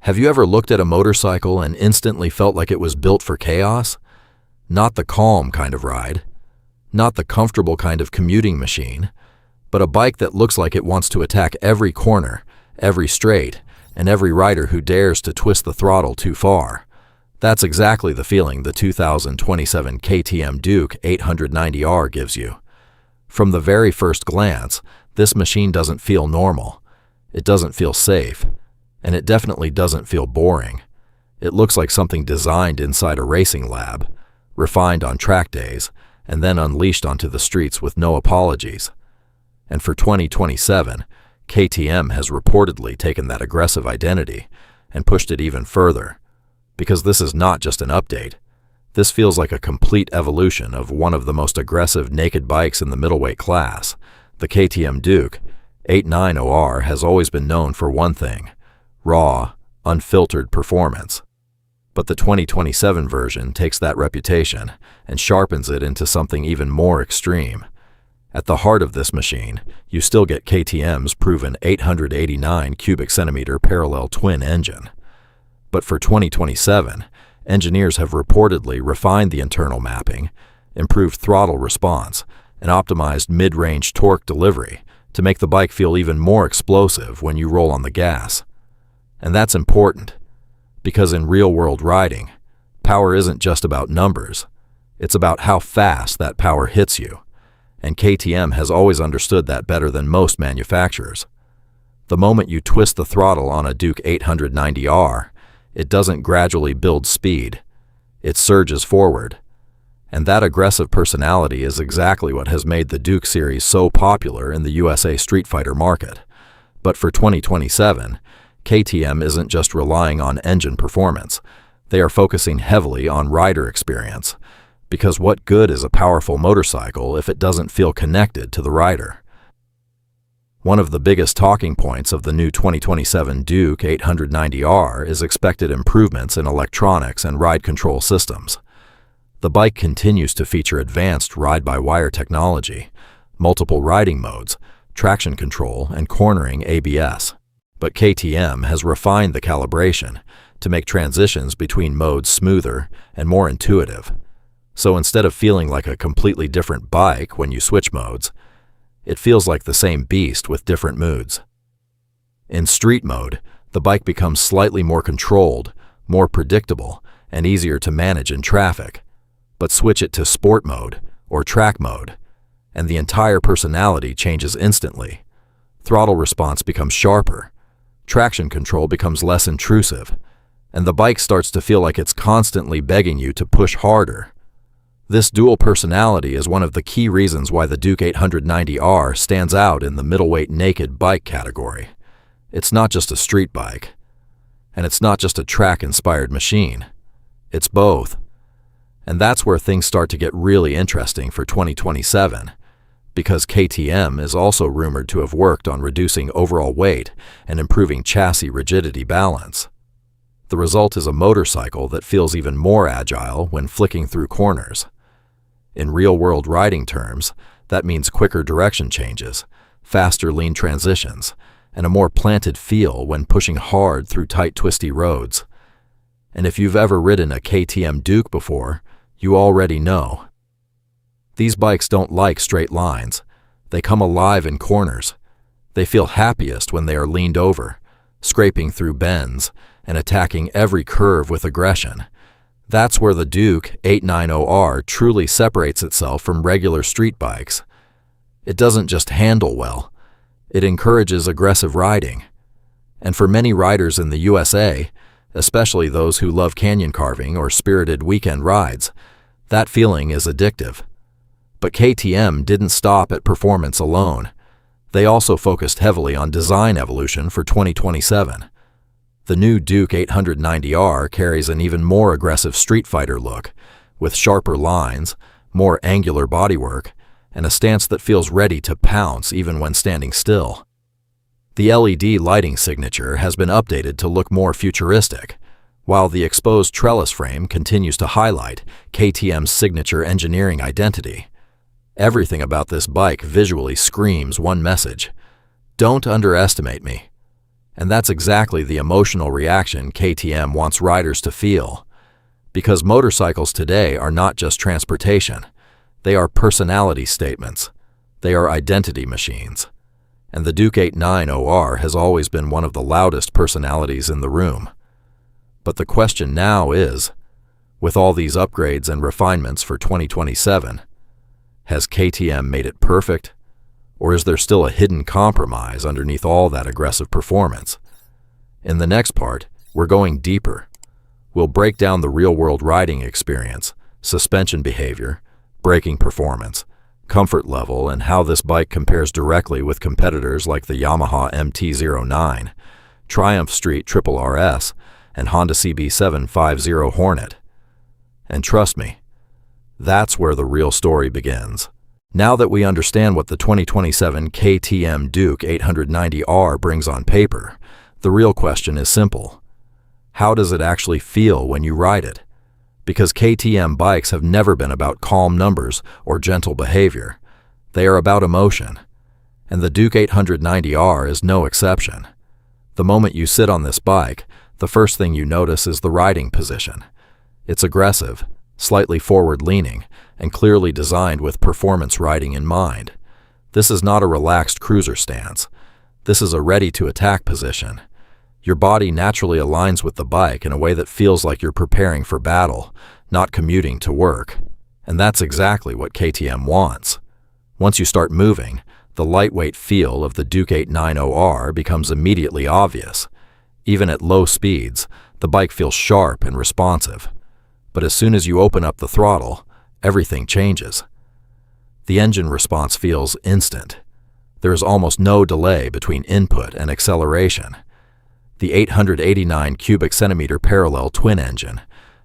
Have you ever looked at a motorcycle and instantly felt like it was built for chaos? Not the calm kind of ride, not the comfortable kind of commuting machine, but a bike that looks like it wants to attack every corner, every straight, and every rider who dares to twist the throttle too far. That's exactly the feeling the 2027 KTM Duke 890R gives you. From the very first glance, this machine doesn't feel normal. It doesn't feel safe. And it definitely doesn't feel boring. It looks like something designed inside a racing lab, refined on track days, and then unleashed onto the streets with no apologies. And for 2027, KTM has reportedly taken that aggressive identity and pushed it even further. Because this is not just an update. This feels like a complete evolution of one of the most aggressive naked bikes in the middleweight class. The KTM Duke 890R has always been known for one thing: raw, unfiltered performance. But the 2027 version takes that reputation and sharpens it into something even more extreme. At the heart of this machine, you still get KTM's proven 889 cubic centimeter parallel twin engine. But for 2027, engineers have reportedly refined the internal mapping, improved throttle response, and optimized mid-range torque delivery to make the bike feel even more explosive when you roll on the gas. And that's important, because in real-world riding, power isn't just about numbers. It's about how fast that power hits you, and KTM has always understood that better than most manufacturers. The moment you twist the throttle on a Duke 890R, it doesn't gradually build speed. It surges forward. And that aggressive personality is exactly what has made the Duke series so popular in the USA Streetfighter market. But for 2027, KTM isn't just relying on engine performance. They are focusing heavily on rider experience. Because what good is a powerful motorcycle if it doesn't feel connected to the rider? One of the biggest talking points of the new 2027 Duke 890R is expected improvements in electronics and ride control systems. The bike continues to feature advanced ride-by-wire technology, multiple riding modes, traction control, and cornering ABS. But KTM has refined the calibration to make transitions between modes smoother and more intuitive. So instead of feeling like a completely different bike when you switch modes, it feels like the same beast with different moods. In street mode, the bike becomes slightly more controlled, more predictable, and easier to manage in traffic. But switch it to sport mode or track mode, and the entire personality changes instantly. Throttle response becomes sharper, traction control becomes less intrusive, and the bike starts to feel like it's constantly begging you to push harder. This dual personality is one of the key reasons why the Duke 890R stands out in the middleweight naked bike category. It's not just a street bike, and it's not just a track-inspired machine. It's both. And that's where things start to get really interesting for 2027, because KTM is also rumored to have worked on reducing overall weight and improving chassis rigidity balance. The result is a motorcycle that feels even more agile when flicking through corners. In real-world riding terms, that means quicker direction changes, faster lean transitions, and a more planted feel when pushing hard through tight, twisty roads. And if you've ever ridden a KTM Duke before, you already know. These bikes don't like straight lines. They come alive in corners. They feel happiest when they are leaned over, scraping through bends, and attacking every curve with aggression. That's where the Duke 890R truly separates itself from regular street bikes. It doesn't just handle well, it encourages aggressive riding. And for many riders in the USA, especially those who love canyon carving or spirited weekend rides, that feeling is addictive. But KTM didn't stop at performance alone. They also focused heavily on design evolution for 2027. The new Duke 890R carries an even more aggressive Streetfighter look, with sharper lines, more angular bodywork, and a stance that feels ready to pounce even when standing still. The LED lighting signature has been updated to look more futuristic, while the exposed trellis frame continues to highlight KTM's signature engineering identity. Everything about this bike visually screams one message: don't underestimate me. And that's exactly the emotional reaction KTM wants riders to feel. Because motorcycles today are not just transportation. They are personality statements. They are identity machines. And the Duke 890R has always been one of the loudest personalities in the room. But the question now is, with all these upgrades and refinements for 2027, has KTM made it perfect? Or is there still a hidden compromise underneath all that aggressive performance? In the next part, we're going deeper. We'll break down the real-world riding experience, suspension behavior, braking performance, comfort level, and how this bike compares directly with competitors like the Yamaha MT-09, Triumph Street Triple RS, and Honda CB750 Hornet. And trust me, that's where the real story begins. Now that we understand what the 2027 KTM Duke 890R brings on paper, the real question is simple. How does it actually feel when you ride it? Because KTM bikes have never been about calm numbers or gentle behavior. They are about emotion. And the Duke 890R is no exception. The moment you sit on this bike, the first thing you notice is the riding position. It's aggressive, slightly forward-leaning, and clearly designed with performance riding in mind. This is not a relaxed cruiser stance. This is a ready-to-attack position. Your body naturally aligns with the bike in a way that feels like you're preparing for battle, not commuting to work. And that's exactly what KTM wants. Once you start moving, the lightweight feel of the Duke 890R becomes immediately obvious. Even at low speeds, the bike feels sharp and responsive. But as soon as you open up the throttle, everything changes. The engine response feels instant. There is almost no delay between input and acceleration. The 889 cubic centimeter parallel twin engine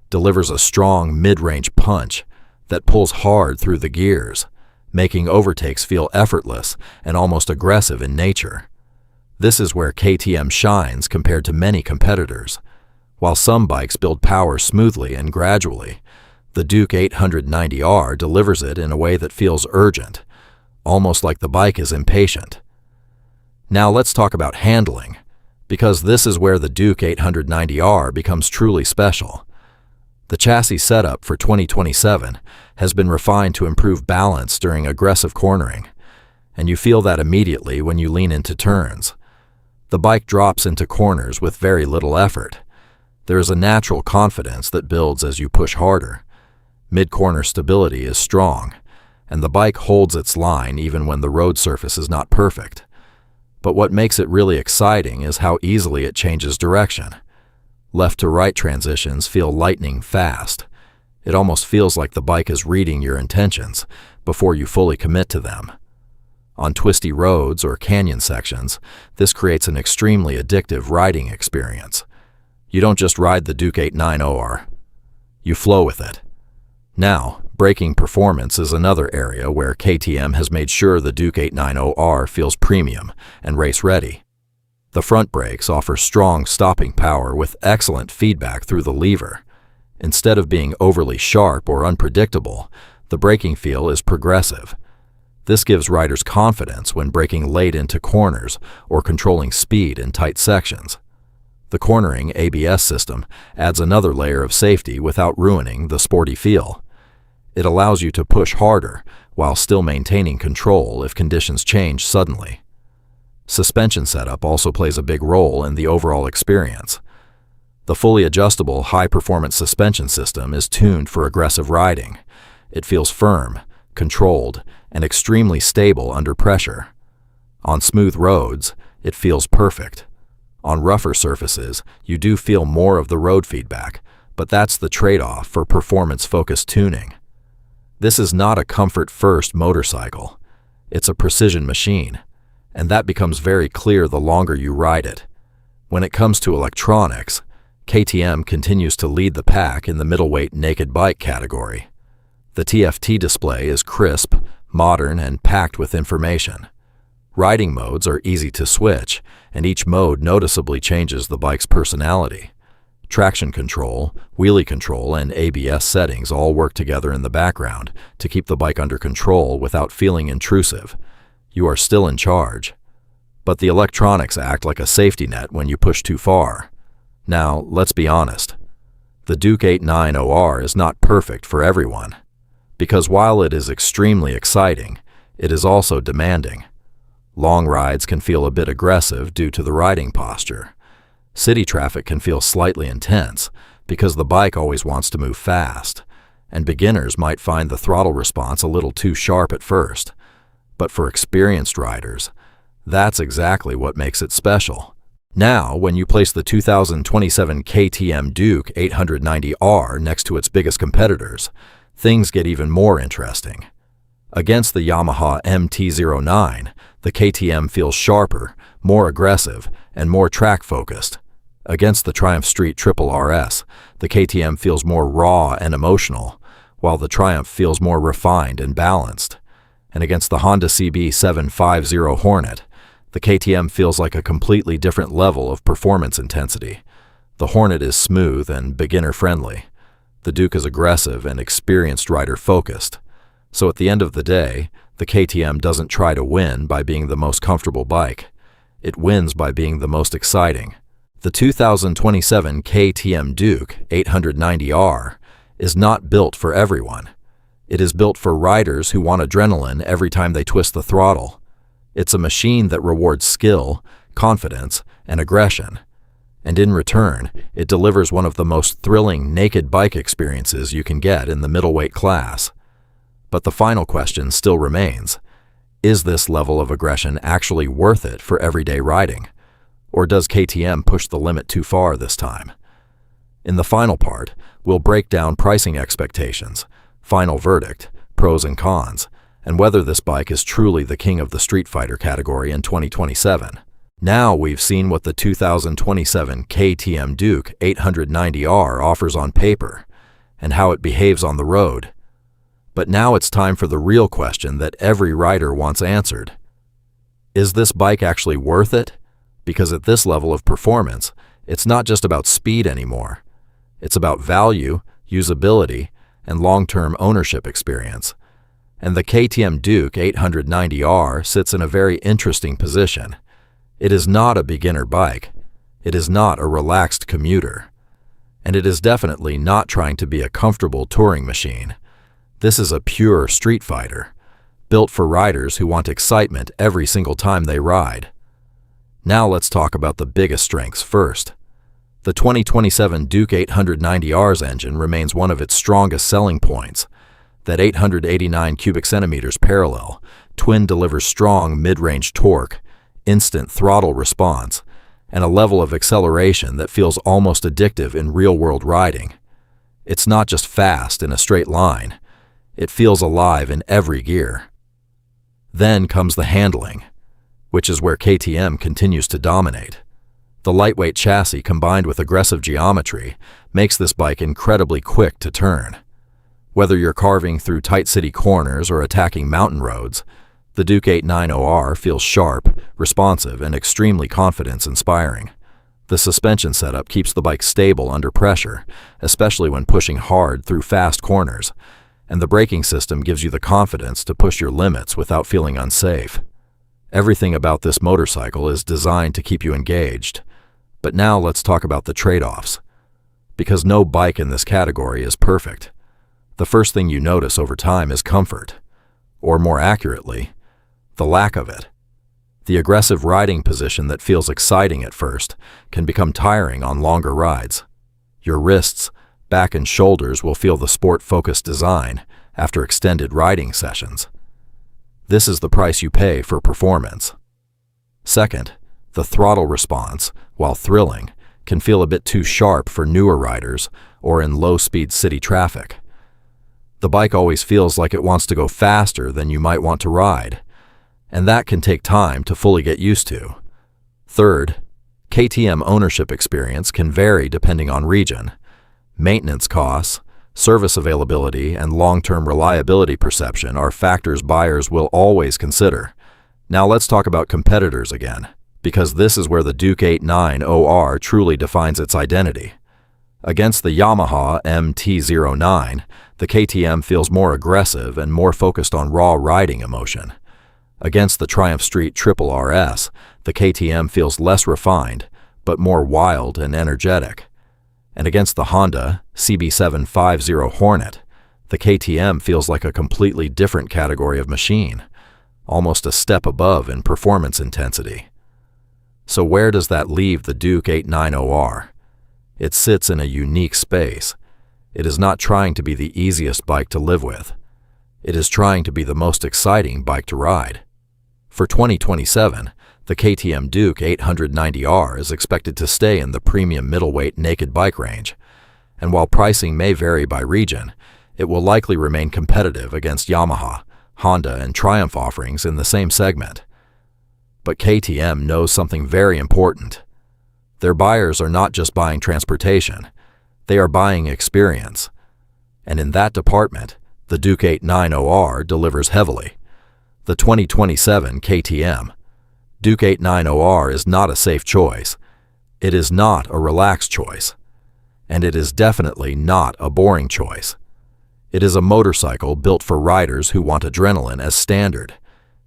delivers a strong mid-range punch that pulls hard through the gears, making overtakes feel effortless and almost aggressive in nature. This is where KTM shines compared to many competitors. While some bikes build power smoothly and gradually, the Duke 890R delivers it in a way that feels urgent, almost like the bike is impatient. Now let's talk about handling, because this is where the Duke 890R becomes truly special. The chassis setup for 2027 has been refined to improve balance during aggressive cornering, and you feel that immediately when you lean into turns. The bike drops into corners with very little effort. There is a natural confidence that builds as you push harder. Mid-corner stability is strong, and the bike holds its line even when the road surface is not perfect. But what makes it really exciting is how easily it changes direction. Left-to-right transitions feel lightning fast. It almost feels like the bike is reading your intentions before you fully commit to them. On twisty roads or canyon sections, this creates an extremely addictive riding experience. You don't just ride the Duke 890R. You flow with it. Now, braking performance is another area where KTM has made sure the Duke 890R feels premium and race-ready. The front brakes offer strong stopping power with excellent feedback through the lever. Instead of being overly sharp or unpredictable, the braking feel is progressive. This gives riders confidence when braking late into corners or controlling speed in tight sections. The cornering ABS system adds another layer of safety without ruining the sporty feel. It allows you to push harder while still maintaining control if conditions change suddenly. Suspension setup also plays a big role in the overall experience. The fully adjustable high-performance suspension system is tuned for aggressive riding. It feels firm, controlled, and extremely stable under pressure. On smooth roads, it feels perfect. On rougher surfaces, you do feel more of the road feedback, but that's the trade-off for performance-focused tuning. This is not a comfort-first motorcycle. It's a precision machine, and that becomes very clear the longer you ride it. When it comes to electronics, KTM continues to lead the pack in the middleweight naked bike category. The TFT display is crisp, modern, and packed with information. Riding modes are easy to switch, and each mode noticeably changes the bike's personality. Traction control, wheelie control, and ABS settings all work together in the background to keep the bike under control without feeling intrusive. You are still in charge. but the electronics act like a safety net when you push too far. Now, let's be honest. The Duke 890R is not perfect for everyone, because while it is extremely exciting, it is also demanding. Long rides can feel a bit aggressive due to the riding posture. City traffic can feel slightly intense because the bike always wants to move fast, and beginners might find the throttle response a little too sharp at first. But for experienced riders, that's exactly what makes it special. Now, when you place the 2027 KTM Duke 890R next to its biggest competitors, things get even more interesting. Against the Yamaha MT-09, the KTM feels sharper, more aggressive, and more track-focused. Against the Triumph Street Triple RS, the KTM feels more raw and emotional, while the Triumph feels more refined and balanced. And against the Honda CB750 Hornet, the KTM feels like a completely different level of performance intensity. The Hornet is smooth and beginner-friendly. The Duke is aggressive and experienced rider-focused. So at the end of the day, the KTM doesn't try to win by being the most comfortable bike. It wins by being the most exciting. The 2027 KTM Duke 890R is not built for everyone. It is built for riders who want adrenaline every time they twist the throttle. It's a machine that rewards skill, confidence, and aggression. And in return, it delivers one of the most thrilling naked bike experiences you can get in the middleweight class. But the final question still remains. Is this level of aggression actually worth it for everyday riding? Or does KTM push the limit too far this time? In the final part, we'll break down pricing expectations, final verdict, pros and cons, and whether this bike is truly the king of the Streetfighter category in 2027. Now we've seen what the 2027 KTM Duke 890R offers on paper, and how it behaves on the road. But now it's time for the real question that every rider wants answered. Is this bike actually worth it? Because at this level of performance, it's not just about speed anymore. It's about value, usability, and long-term ownership experience. And the KTM Duke 890R sits in a very interesting position. It is not a beginner bike. It is not a relaxed commuter. And it is definitely not trying to be a comfortable touring machine. This is a pure street fighter, built for riders who want excitement every single time they ride. Now let's talk about the biggest strengths first. The 2027 Duke 890R's engine remains one of its strongest selling points. That 889 cubic centimeters parallel twin delivers strong mid-range torque, instant throttle response, and a level of acceleration that feels almost addictive in real-world riding. It's not just fast in a straight line. It feels alive in every gear. Then comes the handling, which is where KTM continues to dominate. The lightweight chassis combined with aggressive geometry makes this bike incredibly quick to turn. Whether you're carving through tight city corners or attacking mountain roads, the Duke 890R feels sharp, responsive, and extremely confidence-inspiring. The suspension setup keeps the bike stable under pressure, especially when pushing hard through fast corners, and the braking system gives you the confidence to push your limits without feeling unsafe. Everything about this motorcycle is designed to keep you engaged. But now let's talk about the trade-offs. Because no bike in this category is perfect. The first thing you notice over time is comfort, or more accurately, the lack of it. The aggressive riding position that feels exciting at first can become tiring on longer rides. Your wrists, back, and shoulders will feel the sport-focused design after extended riding sessions. This is the price you pay for performance. Second, the throttle response, while thrilling, can feel a bit too sharp for newer riders or in low-speed city traffic. The bike always feels like it wants to go faster than you might want to ride, and that can take time to fully get used to. Third, KTM ownership experience can vary depending on region. Maintenance costs, service availability, and long-term reliability perception are factors buyers will always consider. Now let's talk about competitors again, because this is where the Duke 890R truly defines its identity. Against the Yamaha MT-09, the KTM feels more aggressive and more focused on raw riding emotion. Against the Triumph Street Triple RS, the KTM feels less refined, but more wild and energetic. And against the Honda CB750 Hornet, the KTM feels like a completely different category of machine, almost a step above in performance intensity. So where does that leave the Duke 890R? It sits in a unique space. It is not trying to be the easiest bike to live with. It is trying to be the most exciting bike to ride. For 2027, the KTM Duke 890R is expected to stay in the premium middleweight naked bike range, and while pricing may vary by region, it will likely remain competitive against Yamaha, Honda, and Triumph offerings in the same segment. But KTM knows something very important. Their buyers are not just buying transportation, they are buying experience. And in that department, the Duke 890R delivers heavily. The 2027 KTM Duke 890R is not a safe choice. It is not a relaxed choice. And it is definitely not a boring choice. It is a motorcycle built for riders who want adrenaline as standard.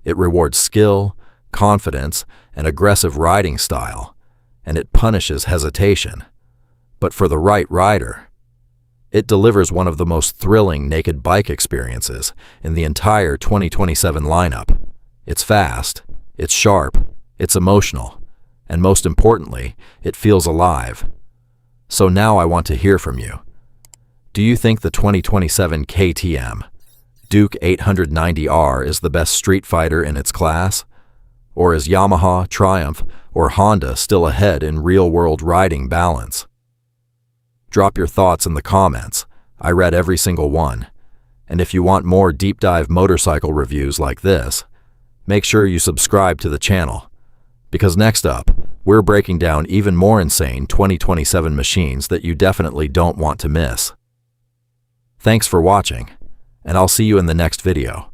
It rewards skill, confidence, and aggressive riding style, and it punishes hesitation. But for the right rider, it delivers one of the most thrilling naked bike experiences in the entire 2027 lineup. It's fast, it's sharp, it's emotional, and most importantly, it feels alive. So now I want to hear from you. Do you think the 2027 KTM Duke 890R is the best street fighter in its class? Or is Yamaha, Triumph, or Honda still ahead in real-world riding balance? Drop your thoughts in the comments. I read every single one. And if you want more deep-dive motorcycle reviews like this, make sure you subscribe to the channel. Because next up, we're breaking down even more insane 2027 machines that you definitely don't want to miss. Thanks for watching, and I'll see you in the next video.